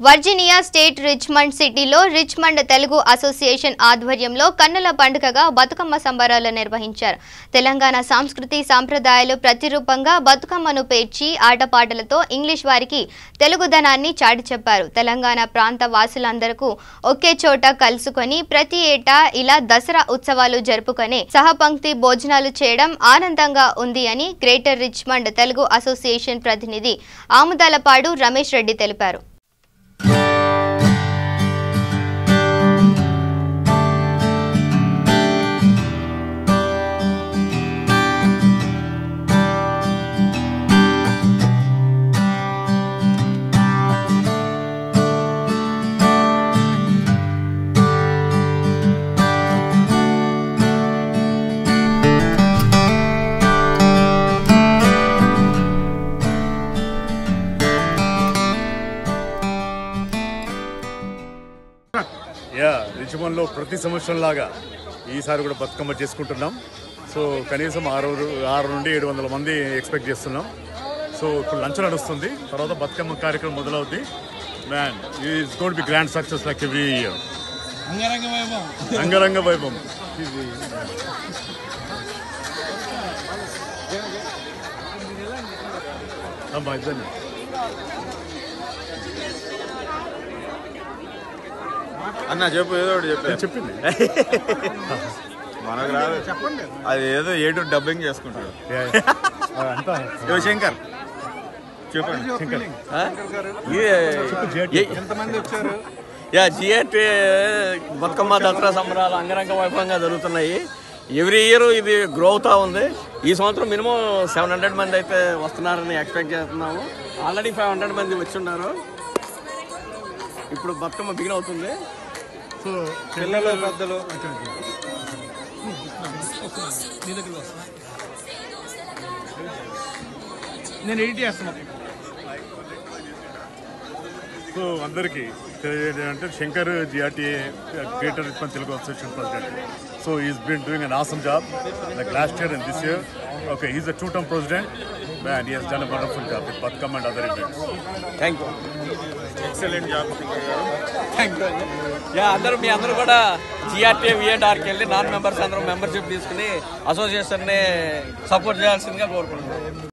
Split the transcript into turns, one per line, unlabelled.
Virginia state Richmond సిటీలో Richmond Telugu association ఆధ్వర్యంలో కన్నుల పండుగగా బతుకమ్మ సంబరాలు నిర్వహించారు. తెలంగాణ సంస్కృతి సంప్రదాయాలు ప్రతిరూపంగా బతుకమ్మను పేర్చి ఆటపాటలతో ఇంగ్లీష్ వారికి తెలుగుదనాన్ని చాటి చెప్పారు. తెలంగాణ ప్రాంత వాసులందరూ ఒకే చోట కలుసుకొని ప్రతి ఏటా ఇలా దసరా ఉత్సవాలు జరుపుకొని సహపంక్తి భోజనాలు చేయడం ఆనందంగా ఉంది అని గ్రేటర్ రిచ్మండ్ తెలుగు అసోసియేషన్ ప్రతినిధి ఆముదాలపాడు రమేష్ రెడ్డి తెలిపారు.
రిచ్మండ్లో ప్రతి సంవత్సరం లాగా ఈసారి కూడా బతుకమ్మ చేసుకుంటున్నాం. సో కనీసం 6 నుండి 700 మంది ఎక్స్పెక్ట్ చేస్తున్నాం. సో ఇప్పుడు లంచ్ నడుస్తుంది, తర్వాత బతుకమ్మ కార్యక్రమం మొదలవుద్ది. Man is got be grand success like every year. అంగరంగ వైభవం. అమ్మా ఇద్దరిని
అన్న చెప్పు, ఏదో ఒకటి
చెప్పింది
మనకు రాదు, చెప్పండి. అది ఏదో ఏడు డబ్బింగ్ చేసుకుంటాడు శంకర్. చెప్పండి ఎంతమంది వచ్చారు?
జిఆర్టీ బతుకమ్మ దసరా సంబరాలు అంగరంగ వైభవంగా జరుగుతున్నాయి. ఎవ్రీ ఇయర్ ఇది గ్రో అవుతూ ఉంది. ఈ సంవత్సరం మినిమం 700 మంది అయితే వస్తున్నారని ఎక్స్పెక్ట్ చేస్తున్నాము. ఆల్రెడీ 500 మంది వచ్చి ఉన్నారు. ఇప్పుడు బతుకమ్మ బిగిన్ అవుతుంది.
సో పిల్లలు పెద్దలు
నేను ఎడిట్ చేస్తున్నా.
సో అందరికీ తెలియజేయండి, Shankar GRTA greater Richmond Telugu association president. So is been doing an awesome job like last year and this year. Okay, he's a two-term president and he has done a wonderful job with Batkam and other events.
Thank you.
Excellent job.
అందరూ మీ అందరూ కూడా జిఆర్టీఏ విఏడార్కి వెళ్ళి non members అందరూ membership తీసుకుని అసోసియేషన్ని support చేయాల్సిందిగా కోరుకుంటున్నాను.